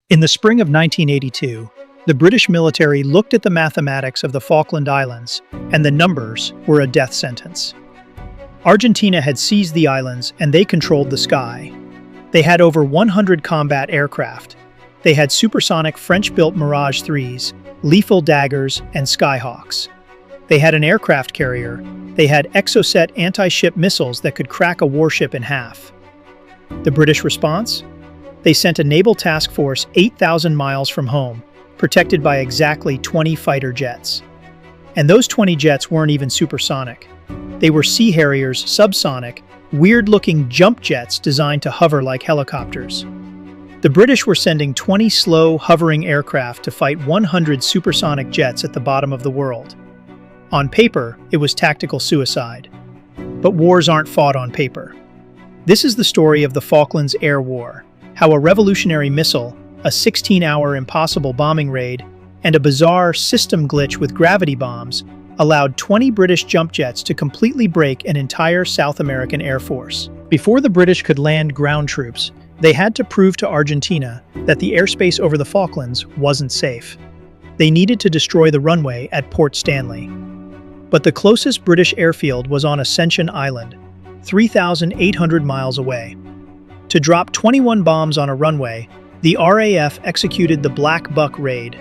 In the spring of 1982, the British military looked at the mathematics of the Falkland Islands, and the numbers were a death sentence. Argentina had seized the islands, and they controlled the sky. They had over 100 combat aircraft. They had supersonic French-built Mirage 3s, lethal daggers, and Skyhawks. They had an aircraft carrier. They had Exocet anti-ship missiles that could crack a warship in half. The British response? They sent a naval task force 8,000 miles from home, protected by exactly 20 fighter jets. And those 20 jets weren't even supersonic. They were Sea Harriers, subsonic, weird-looking jump jets designed to hover like helicopters. The British were sending 20 slow, hovering aircraft to fight 100 supersonic jets at the bottom of the world. On paper, it was tactical suicide. But wars aren't fought on paper. This is the story of the Falklands Air War, how a revolutionary missile, a 16-hour impossible bombing raid, and a bizarre system glitch with gravity bombs allowed 20 British jump jets to completely break an entire South American air force. Before the British could land ground troops, they had to prove to Argentina that the airspace over the Falklands wasn't safe. They needed to destroy the runway at Port Stanley. But the closest British airfield was on Ascension Island, 3,800 miles away. To drop 21 bombs on a runway, the RAF executed the Black Buck raid.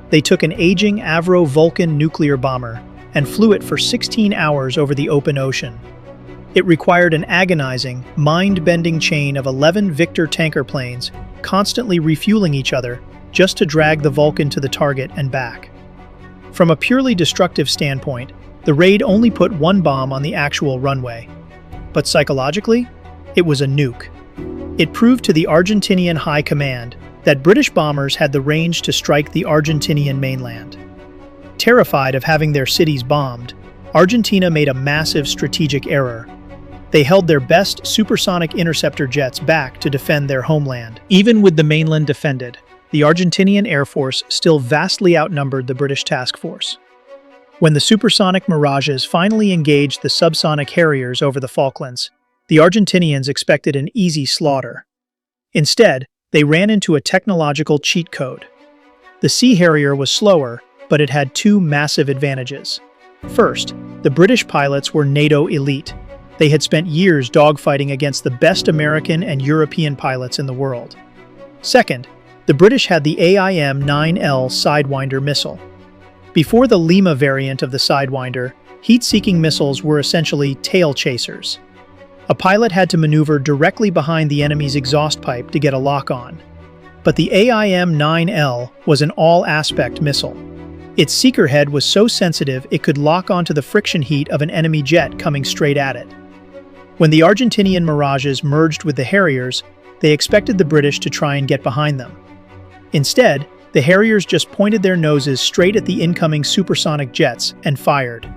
They took an aging Avro Vulcan nuclear bomber and flew it for 16 hours over the open ocean. It required an agonizing, mind-bending chain of 11 Victor tanker planes constantly refueling each other just to drag the Vulcan to the target and back. From a purely destructive standpoint, the raid only put one bomb on the actual runway. But psychologically, it was a nuke. It proved to the Argentinian High Command that British bombers had the range to strike the Argentinian mainland. Terrified of having their cities bombed, Argentina made a massive strategic error. They held their best supersonic interceptor jets back to defend their homeland. Even with the mainland defended, the Argentinian Air Force still vastly outnumbered the British task force. When the supersonic Mirages finally engaged the subsonic Harriers over the Falklands, the Argentinians expected an easy slaughter. Instead, they ran into a technological cheat code. The Sea Harrier was slower, but it had two massive advantages. First, the British pilots were NATO elite. They had spent years dogfighting against the best American and European pilots in the world. Second, the British had the AIM-9L Sidewinder missile. Before the Lima variant of the Sidewinder, heat-seeking missiles were essentially tail chasers. A pilot had to maneuver directly behind the enemy's exhaust pipe to get a lock on. But the AIM-9L was an all-aspect missile. Its seeker head was so sensitive it could lock onto the friction heat of an enemy jet coming straight at it. When the Argentinian Mirages merged with the Harriers, they expected the British to try and get behind them. Instead, the Harriers just pointed their noses straight at the incoming supersonic jets and fired.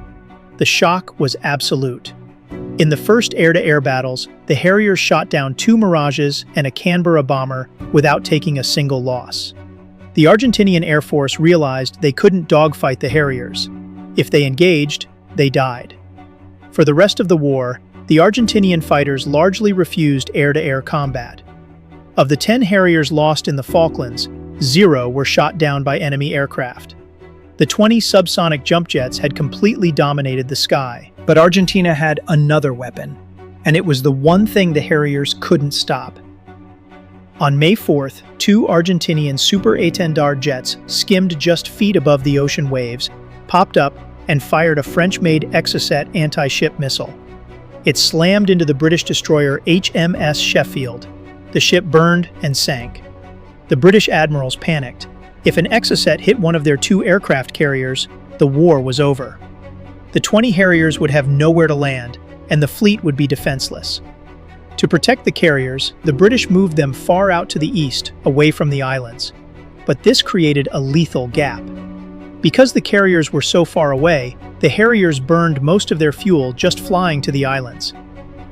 The shock was absolute. In the first air-to-air battles, the Harriers shot down 2 Mirages and a Canberra bomber without taking a single loss. The Argentinian Air Force realized they couldn't dogfight the Harriers. If they engaged, they died. For the rest of the war, the Argentinian fighters largely refused air-to-air combat. Of the 10 Harriers lost in the Falklands, 0 were shot down by enemy aircraft. The 20 subsonic jump jets had completely dominated the sky. But Argentina had another weapon, and it was the one thing the Harriers couldn't stop. On May 4th, 2 Argentinian Super Étendard jets skimmed just feet above the ocean waves, popped up, and fired a French-made Exocet anti-ship missile. It slammed into the British destroyer HMS Sheffield. The ship burned and sank. The British admirals panicked. If an Exocet hit one of their 2 aircraft carriers, the war was over. The 20 Harriers would have nowhere to land, and the fleet would be defenseless. To protect the carriers, the British moved them far out to the east, away from the islands. But this created a lethal gap. Because the carriers were so far away, the Harriers burned most of their fuel just flying to the islands.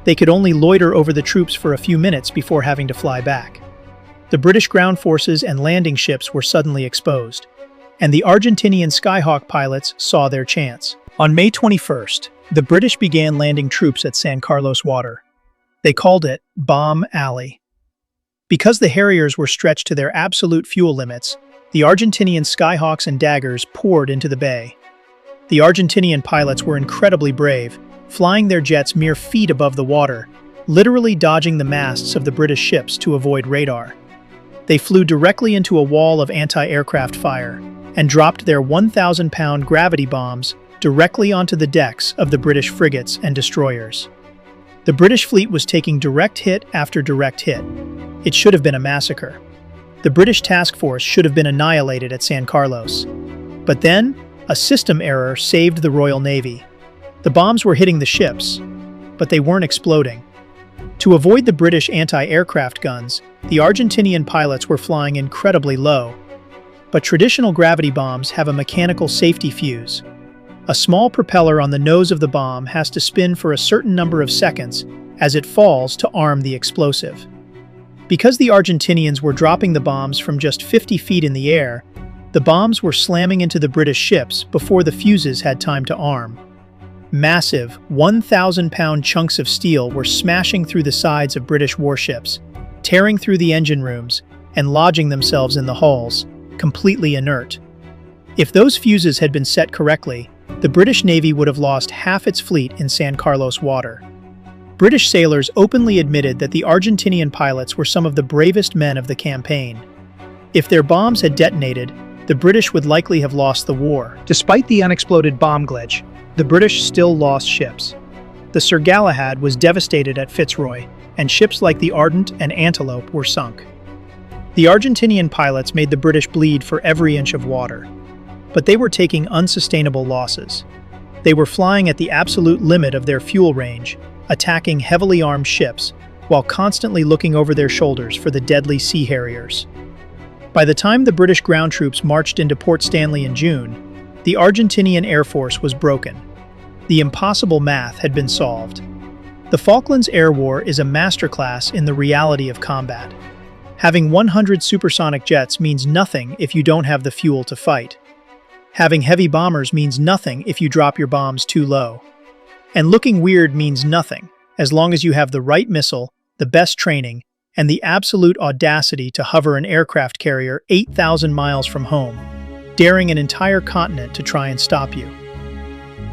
They could only loiter over the troops for a few minutes before having to fly back. The British ground forces and landing ships were suddenly exposed, and the Argentinian Skyhawk pilots saw their chance. On May 21st, the British began landing troops at San Carlos Water. They called it Bomb Alley. Because the Harriers were stretched to their absolute fuel limits, the Argentinian Skyhawks and daggers poured into the bay. The Argentinian pilots were incredibly brave, flying their jets mere feet above the water, literally dodging the masts of the British ships to avoid radar. They flew directly into a wall of anti-aircraft fire and dropped their 1,000-pound gravity bombs directly onto the decks of the British frigates and destroyers. The British fleet was taking direct hit after direct hit. It should have been a massacre. The British task force should have been annihilated at San Carlos. But then, a system error saved the Royal Navy. The bombs were hitting the ships, but they weren't exploding. To avoid the British anti-aircraft guns, the Argentinian pilots were flying incredibly low. But traditional gravity bombs have a mechanical safety fuse. A small propeller on the nose of the bomb has to spin for a certain number of seconds as it falls to arm the explosive. Because the Argentinians were dropping the bombs from just 50 feet in the air, the bombs were slamming into the British ships before the fuses had time to arm. Massive, 1,000-pound chunks of steel were smashing through the sides of British warships, tearing through the engine rooms, and lodging themselves in the hulls, completely inert. If those fuses had been set correctly, the British Navy would have lost half its fleet in San Carlos water. British sailors openly admitted that the Argentinian pilots were some of the bravest men of the campaign. If their bombs had detonated, the British would likely have lost the war. Despite the unexploded bomb glitch, the British still lost ships. The Sir Galahad was devastated at Fitzroy, and ships like the Ardent and Antelope were sunk. The Argentinian pilots made the British bleed for every inch of water. But they were taking unsustainable losses. They were flying at the absolute limit of their fuel range, attacking heavily armed ships, while constantly looking over their shoulders for the deadly Sea Harriers. By the time the British ground troops marched into Port Stanley in June, the Argentinian Air Force was broken. The impossible math had been solved. The Falklands Air War is a masterclass in the reality of combat. Having 100 supersonic jets means nothing if you don't have the fuel to fight. Having heavy bombers means nothing if you drop your bombs too low. And looking weird means nothing, as long as you have the right missile, the best training, and the absolute audacity to hover an aircraft carrier 8,000 miles from home, daring an entire continent to try and stop you.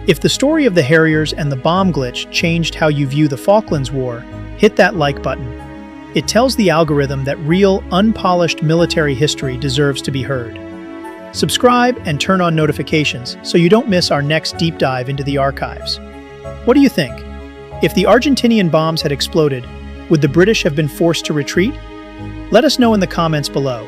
If the story of the Harriers and the bomb glitch changed how you view the Falklands War, hit that like button. It tells the algorithm that real, unpolished military history deserves to be heard. Subscribe and turn on notifications so you don't miss our next deep dive into the archives. What do you think? If the Argentinian bombs had exploded, would the British have been forced to retreat? Let us know in the comments below.